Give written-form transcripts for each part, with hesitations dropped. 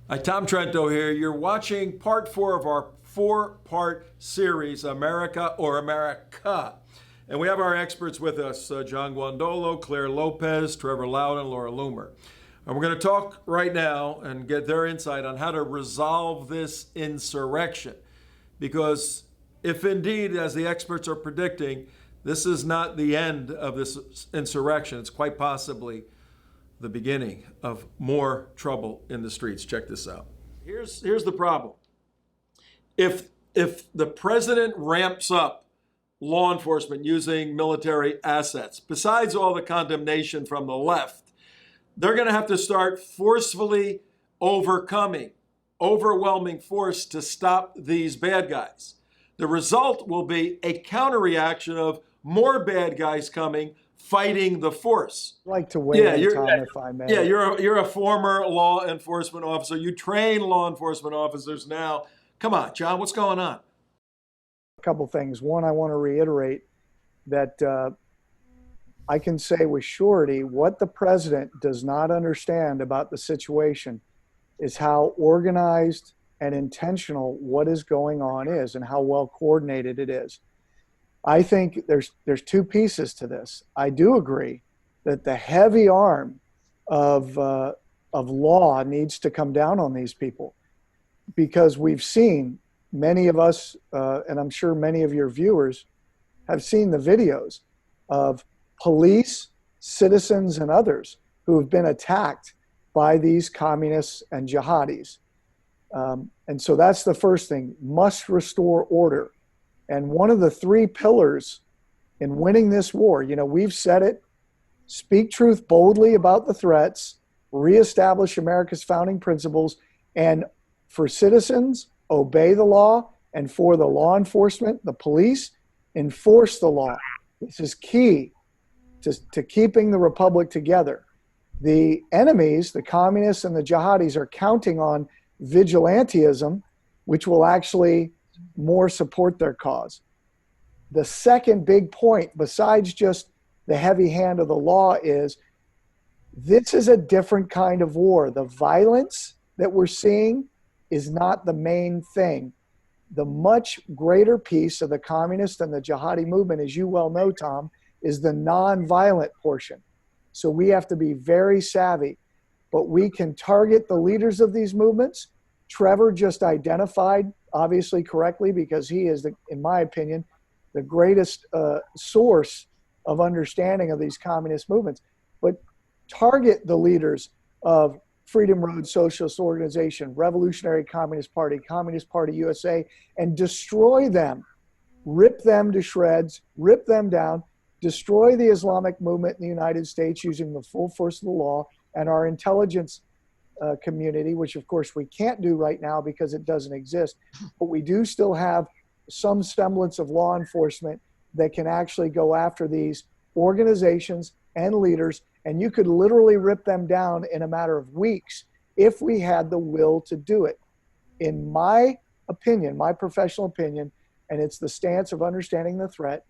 Hi, Tom Trento here. You're watching part 4 of our 4-part series, America or America. And we have our experts with us, John Guandolo, Clare Lopez, Trevor Loudon, Loomer. And we're going to talk right now and get their insight on how to resolve this insurrection. Because if indeed, as the experts are predicting, this is not the end of this insurrection, it's quite possibly the beginning of more trouble in the streets. Check this out. Here's the problem. If the president ramps up law enforcement using military assets, besides all the condemnation from the left, they're going to have to start forcefully overwhelming force to stop these bad guys. The result will be a counterreaction of more bad guys coming, fighting the force. I'd like to weigh in, Tom, if I may. Yeah, you're a former law enforcement officer. You train law enforcement officers now. Come on, John, what's going on? A couple things. One, I want to reiterate that I can say with surety what the president does not understand about the situation is how organized and intentional what is going on is and how well coordinated it is. I think there's two pieces to this. I do agree that the heavy arm of law needs to come down on these people, because we've seen, many of us, and I'm sure many of your viewers have seen the videos of police, citizens, and others who have been attacked by these communists and jihadis. And so that's the first thing, must restore order. And one of the three pillars in winning this war, we've said it, speak truth boldly about the threats, reestablish America's founding principles, and for citizens, obey the law, and for the law enforcement, the police, enforce the law. This is key to keeping the republic together. The enemies, the communists and the jihadis, are counting on vigilantism, which will actually more support their cause. The second big point, besides just the heavy hand of the law, is this is a different kind of war. The violence that we're seeing is not the main thing. The much greater piece of the communist and the jihadi movement, as you well know, Tom, is the non-violent portion. So we have to be very savvy, but we can target the leaders of these movements. Trevor just identified, obviously correctly, because he is, in my opinion, the greatest source of understanding of these communist movements. But target the leaders of Freedom Road Socialist Organization, Revolutionary Communist Party, Communist Party USA, and destroy them. Rip them to shreds, rip them down, destroy the Islamic movement in the United States using the full force of the law, and our intelligence community, which of course we can't do right now because it doesn't exist, but we do still have some semblance of law enforcement that can actually go after these organizations and leaders, and you could literally rip them down in a matter of weeks if we had the will to do it. In my opinion, my professional opinion, and it's the stance of understanding the threat,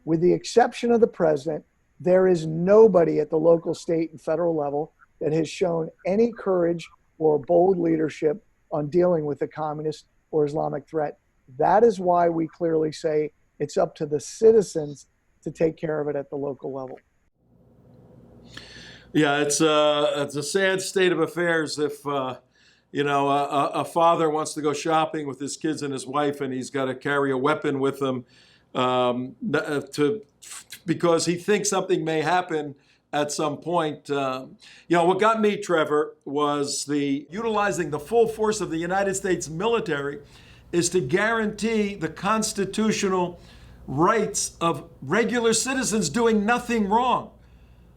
with the exception of the president, there is nobody at the local, state, and federal level that has shown any courage or bold leadership on dealing with the communist or Islamic threat. That is why we clearly say it's up to the citizens to take care of it at the local level. Yeah, it's a sad state of affairs if, a father wants to go shopping with his kids and his wife, and he's got to carry a weapon with him because he thinks something may happen at some point. What got me, Trevor, was utilizing the full force of the United States military is to guarantee the constitutional rights of regular citizens doing nothing wrong.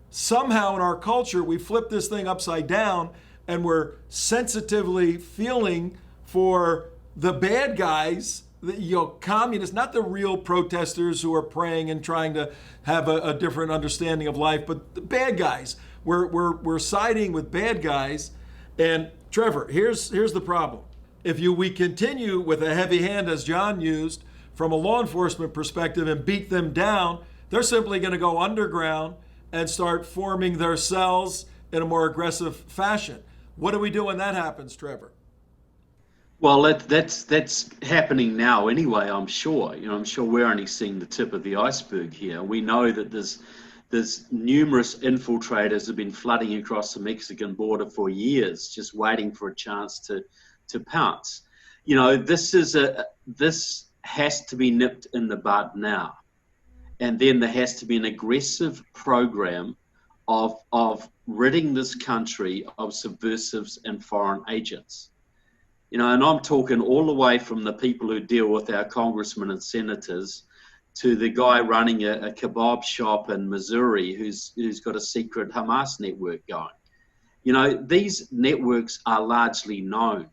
Somehow in our culture, we flip this thing upside down and we're sensitively feeling for the bad guys, the communists, not the real protesters who are praying and trying to have a different understanding of life, but the bad guys. We're siding with bad guys. And Trevor, here's the problem. If we continue with a heavy hand, as John used, from a law enforcement perspective and beat them down, they're simply going to go underground and start forming their cells in a more aggressive fashion. What do we do when that happens, Trevor? Well, that's happening now anyway. I'm sure. I'm sure we're only seeing the tip of the iceberg here. We know that there's numerous infiltrators have been flooding across the Mexican border for years, just waiting for a chance to pounce. This has to be nipped in the bud now, and then there has to be an aggressive program of ridding this country of subversives and foreign agents. And I'm talking all the way from the people who deal with our congressmen and senators to the guy running a kebab shop in Missouri who's got a secret Hamas network going. These networks are largely known.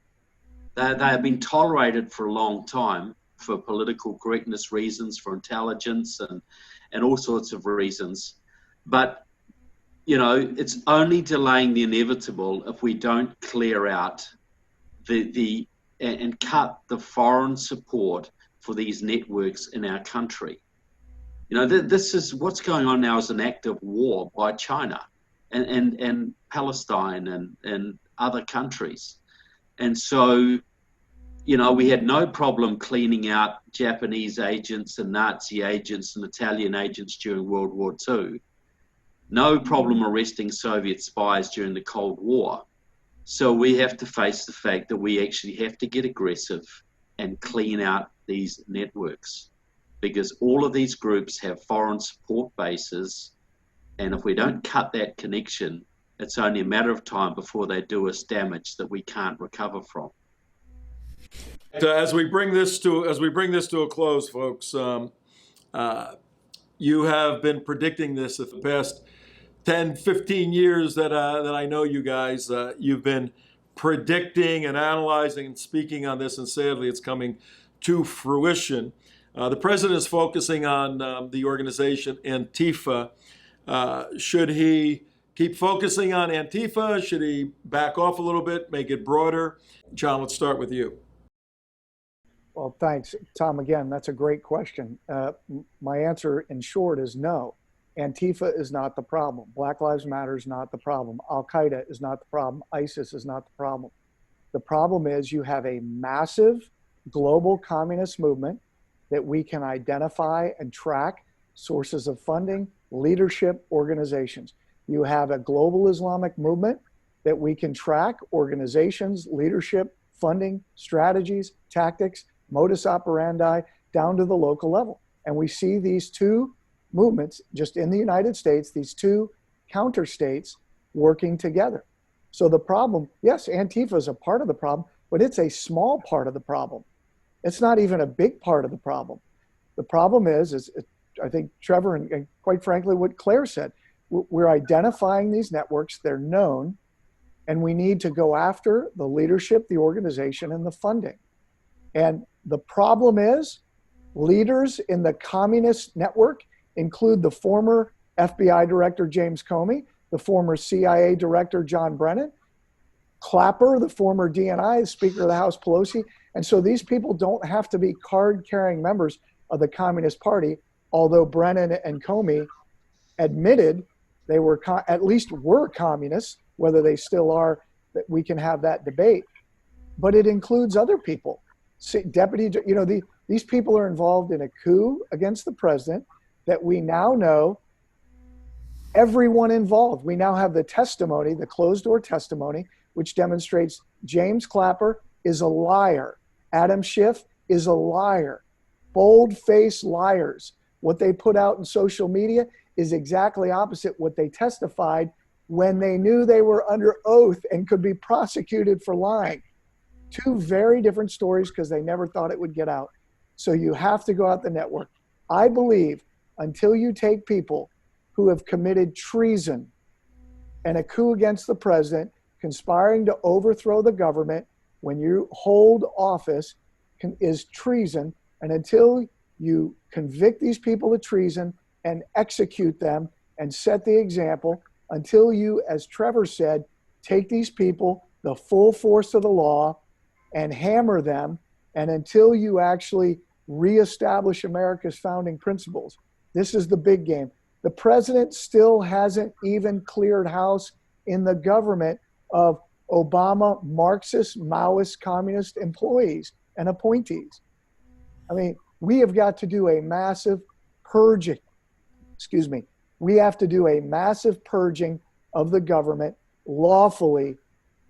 They have been tolerated for a long time for political correctness reasons, for intelligence and all sorts of reasons. But, it's only delaying the inevitable if we don't clear out and cut the foreign support for these networks in our country. This is what's going on now is an act of war by China and Palestine and other countries. And so, we had no problem cleaning out Japanese agents and Nazi agents and Italian agents during World War II. No problem arresting Soviet spies during the Cold War. So we have to face the fact that we actually have to get aggressive and clean out these networks, because all of these groups have foreign support bases. And if we don't cut that connection, it's only a matter of time before they do us damage that we can't recover from. As we bring this to a close, folks, you have been predicting this for the past 10, 15 years that I know you guys. You've been predicting and analyzing and speaking on this, and sadly it's coming to fruition. The president is focusing on the organization Antifa. Should he keep focusing on Antifa? Should he back off a little bit, make it broader? John, let's start with you. Well, thanks, Tom. Again, that's a great question. My answer in short is no. Antifa is not the problem. Black Lives Matter is not the problem. Al-Qaeda is not the problem. ISIS is not the problem. The problem is you have a massive global communist movement that we can identify and track sources of funding, leadership, organizations. You have a global Islamic movement that we can track organizations, leadership, funding, strategies, tactics, modus operandi, down to the local level. And we see these two movements just in the United States, these two counter states working together. So the problem, yes, Antifa is a part of the problem, but it's a small part of the problem. It's not even a big part of the problem. The problem is I think Trevor and quite frankly what Claire said, we're identifying these networks, they're known, and we need to go after the leadership, the organization, and the funding. And the problem is leaders in the communist network include the former FBI Director James Comey, the former CIA Director John Brennan, Clapper, the former DNI, Speaker of the House Pelosi. And so these people don't have to be card-carrying members of the Communist Party, although Brennan and Comey admitted they were at least were communists. Whether they still are, that we can have that debate. But it includes other people. These people are involved in a coup against the president that we now know everyone involved. We now have the testimony, the closed-door testimony, which demonstrates James Clapper is a liar. Adam Schiff is a liar. Bold-faced liars. What they put out in social media is exactly opposite what they testified when they knew they were under oath and could be prosecuted for lying. Two very different stories because they never thought it would get out. So you have to go out the network. I believe until you take people who have committed treason and a coup against the president, conspiring to overthrow the government when you hold office is treason. And until you convict these people of treason and execute them and set the example, until you, as Trevor said, take these people, the full force of the law, and hammer them, and until you actually reestablish America's founding principles. This is the big game. The president still hasn't even cleared house in the government of Obama Marxist, Maoist, communist employees and appointees. I mean, we have got to do a massive purging. Excuse me. We have to do a massive purging of the government lawfully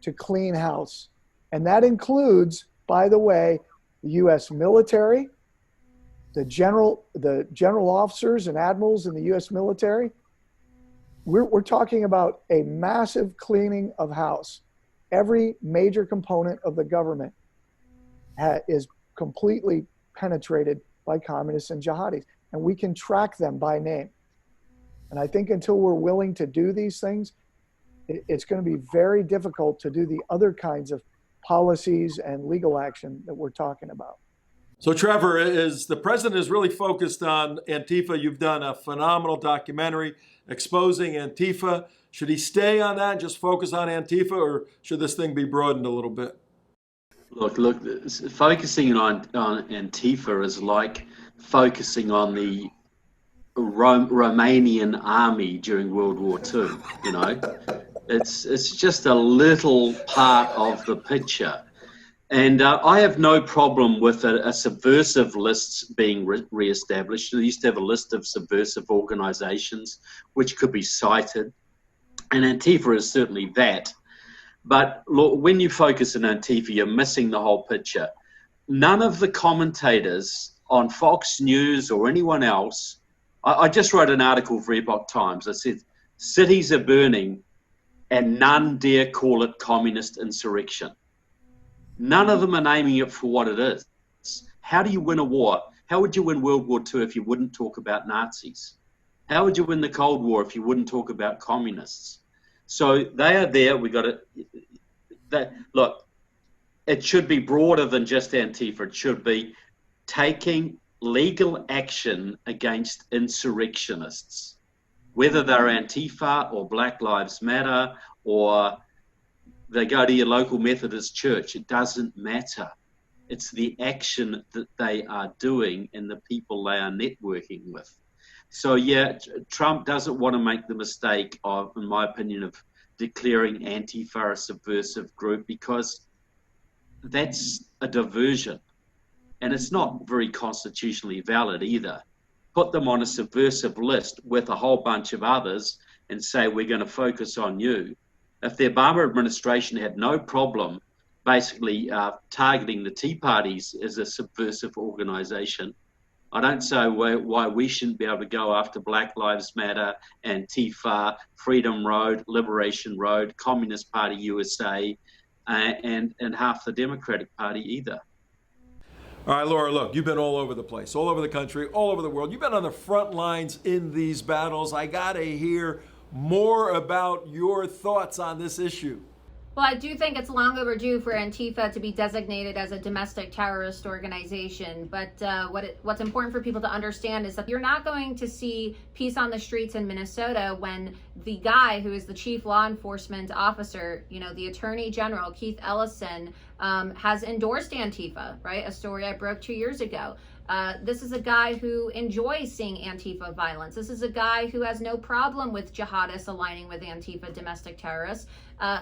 to clean house. And that includes, by the way, the U.S. military, the general officers and admirals in the U.S. military. We're talking about a massive cleaning of house. Every major component of the government is completely penetrated by communists and jihadis, and we can track them by name. And I think until we're willing to do these things, it's going to be very difficult to do the other kinds of policies and legal action that we're talking about. So, Trevor, the president is really focused on Antifa. You've done a phenomenal documentary exposing Antifa. Should he stay on that and just focus on Antifa, or should this thing be broadened a little bit? Look, focusing on Antifa is like focusing on the Romanian army during World War II. You know, it's just a little part of the picture. And I have no problem with a subversive list being re-established. We used to have a list of subversive organizations which could be cited, and Antifa is certainly that. But look, when you focus on Antifa, you're missing the whole picture. None of the commentators on Fox News or anyone else, I just wrote an article for Epoch Times. I said, cities are burning and none dare call it communist insurrection. None of them are naming it for what it is. How do you win a war? How would you win World War II if you wouldn't talk about Nazis? How would you win the Cold War if you wouldn't talk about communists? So they are there. We got to look. It should be broader than just Antifa. It should be taking legal action against insurrectionists, whether they're Antifa or Black Lives Matter or they go to your local Methodist church. It doesn't matter. It's the action that they are doing and the people they are networking with. So yeah, Trump doesn't want to make the mistake of, in my opinion, of declaring Antifa a subversive group, because that's a diversion. And it's not very constitutionally valid either. Put them on a subversive list with a whole bunch of others and say, we're going to focus on you. If the Obama administration had no problem basically targeting the Tea Parties as a subversive organization, I don't see why we shouldn't be able to go after Black Lives Matter, Antifa, Freedom Road, Liberation Road, Communist Party USA, and half the Democratic Party either. All right, Laura, look, you've been all over the place, all over the country, all over the world. You've been on the front lines in these battles. I got to hear more about your thoughts on this issue. Well, I do think it's long overdue for Antifa to be designated as a domestic terrorist organization. But what's important for people to understand is that you're not going to see peace on the streets in Minnesota when the guy who is the chief law enforcement officer, the Attorney General, Keith Ellison, has endorsed Antifa, right? A story I broke 2 years ago. This is a guy who enjoys seeing Antifa violence. This is a guy who has no problem with jihadists aligning with Antifa, domestic terrorists,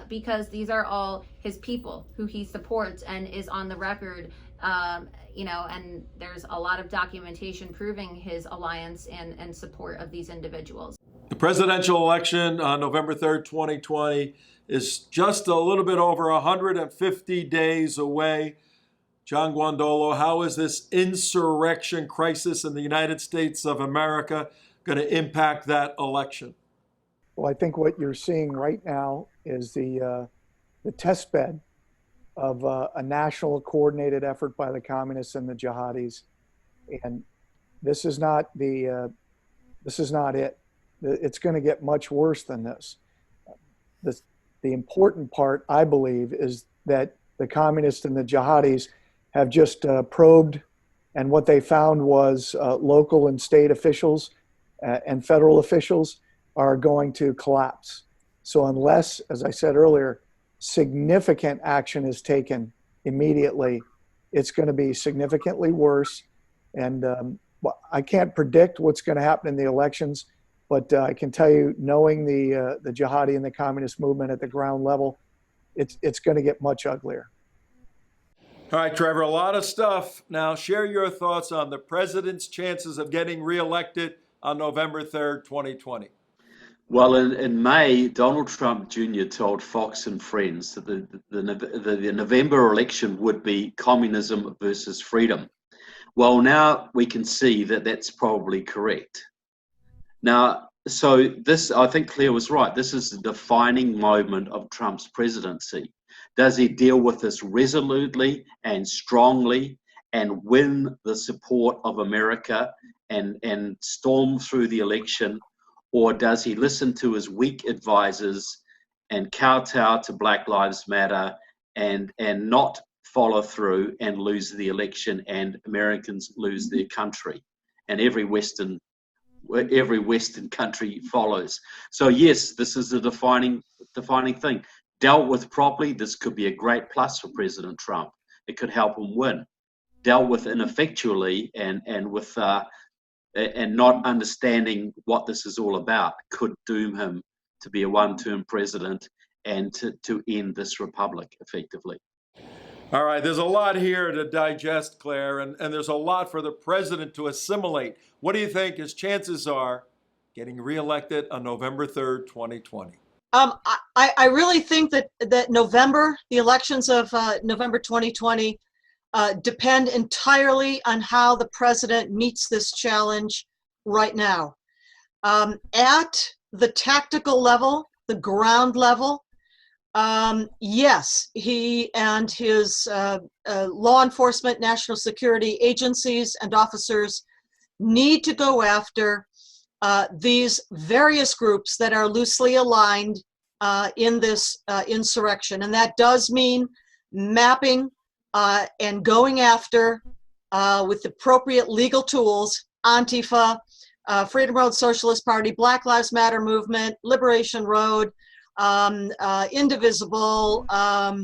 because these are all his people who he supports and is on the record, and there's a lot of documentation proving his alliance and support of these individuals. The presidential election on November 3rd, 2020 is just a little bit over 150 days away. John Guandolo, how is this insurrection crisis in the United States of America going to impact that election? Well, I think what you're seeing right now is the test bed of a national coordinated effort by the communists and the jihadis, and this is not it. It's going to get much worse than this. The important part, I believe, is that the communists and the jihadis have just probed, and what they found was local and state officials and federal officials are going to collapse. So unless, as I said earlier, significant action is taken immediately, it's going to be significantly worse. And I can't predict what's going to happen in the elections, but I can tell you, knowing the jihadi and the communist movement at the ground level, it's going to get much uglier. All right, Trevor, a lot of stuff. Now, share your thoughts on the president's chances of getting reelected on November 3rd, 2020. Well, in May, Donald Trump Jr. told Fox and Friends that the November election would be communism versus freedom. Well, now we can see that that's probably correct. Now, so this, I think Claire was right. This is the defining moment of Trump's presidency. Does he deal with this resolutely and strongly and win the support of America and storm through the election? Or does he listen to his weak advisors and kowtow to Black Lives Matter and not follow through and lose the election and Americans lose their country? And every Western country follows. So yes, this is a defining thing. Dealt with properly, this could be a great plus for President Trump. It could help him win. Dealt with ineffectually and not understanding what this is all about could doom him to be a one-term president and to end this republic effectively. All right, there's a lot here to digest, Claire, and there's a lot for the president to assimilate. What do you think his chances are getting reelected on November 3rd, 2020? I really think that November, the elections of November 2020, depend entirely on how the president meets this challenge right now. At the tactical level, the ground level, yes, he and his law enforcement, national security agencies and officers need to go after these various groups that are loosely aligned in this insurrection. And that does mean mapping and going after, with appropriate legal tools, Antifa, Freedom Road Socialist Party, Black Lives Matter Movement, Liberation Road, Indivisible, Revcom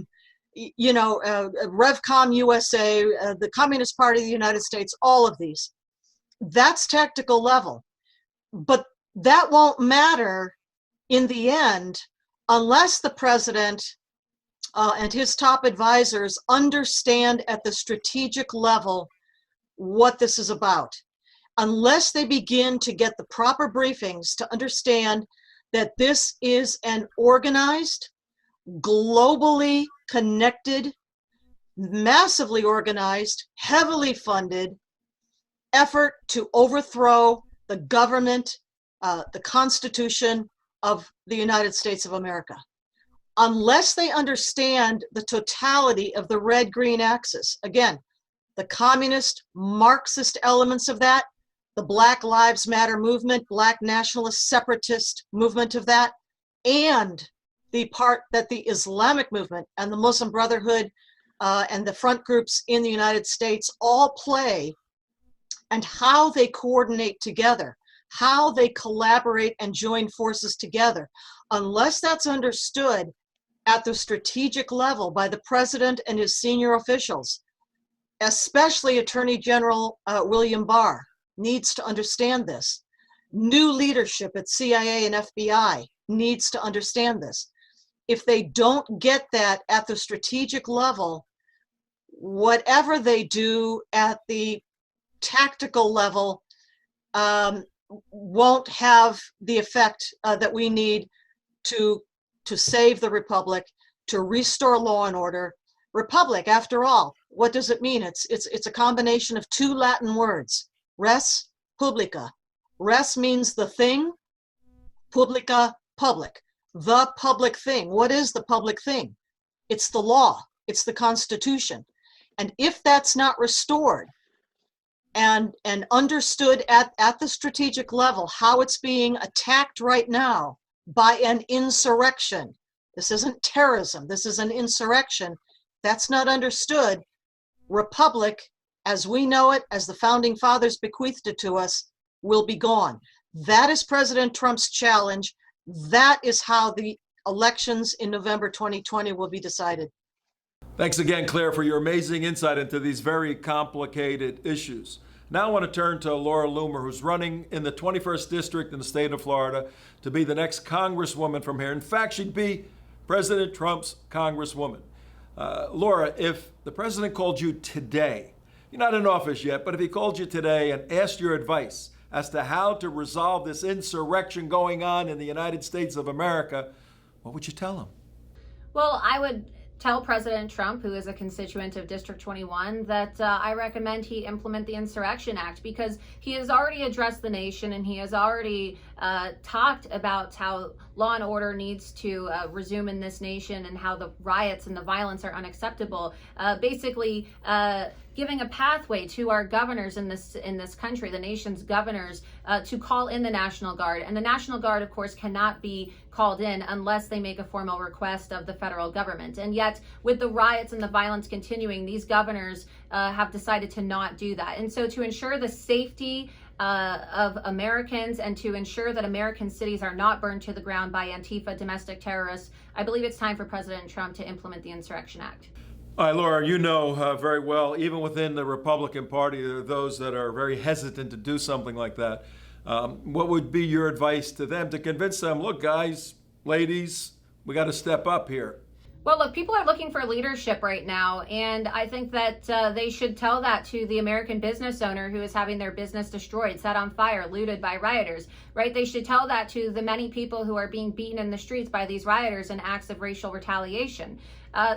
USA, the Communist Party of the United States, all of these. That's tactical level. But that won't matter in the end unless the president and his top advisors understand at the strategic level what this is about. Unless they begin to get the proper briefings to understand that this is an organized, globally connected, massively organized, heavily funded effort to overthrow the government, the Constitution of the United States of America. Unless they understand the totality of the red-green axis, again, the communist, Marxist elements of that, the Black Lives Matter movement, Black nationalist separatist movement of that, and the part that the Islamic movement and the Muslim Brotherhood and the front groups in the United States all play, and how they coordinate together, how they collaborate and join forces together. Unless that's understood at the strategic level by the president and his senior officials, especially Attorney General William Barr needs to understand this. New leadership at CIA and FBI needs to understand this. If they don't get that at the strategic level, whatever they do at the tactical level won't have the effect that we need to save the republic, to restore law and order. Republic, after all, what does it mean? It's a combination of two Latin words, res publica. Res means the thing, publica, public. The public thing. What is the public thing? It's the law. It's the Constitution. And if that's not restored and understood at the strategic level, how it's being attacked right now by an insurrection. This isn't terrorism. This is an insurrection. That's not understood. Republic, as we know it, as the founding fathers bequeathed it to us, will be gone. That is President Trump's challenge. That is how the elections in November 2020 will be decided. Thanks again, Claire, for your amazing insight into these very complicated issues. Now I want to turn to Laura Loomer, who's running in the 21st District in the state of Florida to be the next congresswoman from here. In fact, she'd be President Trump's Congresswoman. Laura, if the president called you today, you're not in office yet, but if he called you today and asked your advice as to how to resolve this insurrection going on in the United States of America, what would you tell him? Well, I would tell President Trump, who is a constituent of District 21, that I recommend he implement the Insurrection Act, because he has already addressed the nation and he has already talked about how law and order needs to resume in this nation and how the riots and the violence are unacceptable. Basically, giving a pathway to our governors in this country, the nation's governors, to call in the National Guard. And the National Guard, of course, cannot be called in unless they make a formal request of the federal government. And yet, with the riots and the violence continuing, these governors have decided to not do that. And so to ensure the safety of Americans and to ensure that American cities are not burned to the ground by Antifa domestic terrorists, I believe it's time for President Trump to implement the Insurrection Act. All right, Laura, you know very well, even within the Republican Party, there are those that are very hesitant to do something like that. What would be your advice to them to convince them, look, guys, ladies, we got to step up here? Well, look, people are looking for leadership right now, and I think that they should tell that to the American business owner who is having their business destroyed, set on fire, looted by rioters, right? They should tell that to the many people who are being beaten in the streets by these rioters and acts of racial retaliation.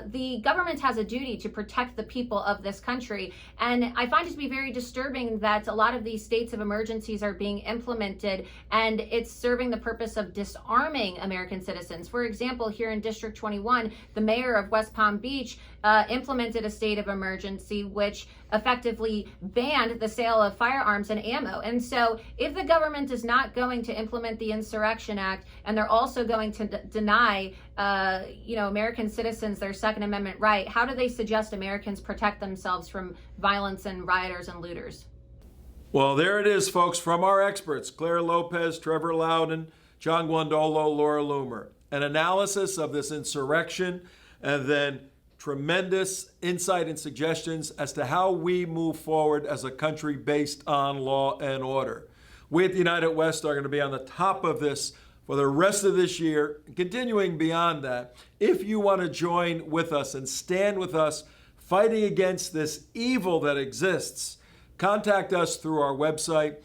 The government has a duty to protect the people of this country, and I find it to be very disturbing that a lot of these states of emergencies are being implemented, and it's serving the purpose of disarming American citizens. For example, here in District 21, the mayor of West Palm Beach implemented a state of emergency which effectively banned the sale of firearms and ammo. And so if the government is not going to implement the Insurrection Act, and they're also going to deny American citizens their Second Amendment right, how do they suggest Americans protect themselves from violence and rioters and looters? Well, there it is, folks, from our experts, Clare Lopez, Trevor Loudon, John Guandolo, Laura Loomer. An analysis of this insurrection, and then tremendous insight and suggestions as to how we move forward as a country based on law and order. We at the United West are going to be on the top of this for the rest of this year, continuing beyond that. If you want to join with us and stand with us fighting against this evil that exists, contact us through our website.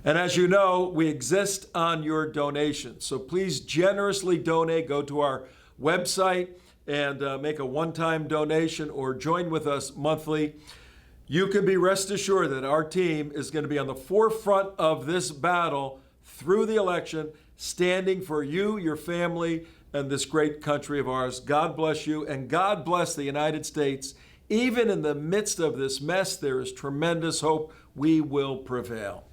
And as you know, we exist on your donations. So please generously donate. Go to our website and make a one-time donation or join with us monthly. You can be rest assured that our team is going to be on the forefront of this battle through the election, standing for you, your family, and this great country of ours. God bless you, and God bless the United States. Even in the midst of this mess, there is tremendous hope. We will prevail.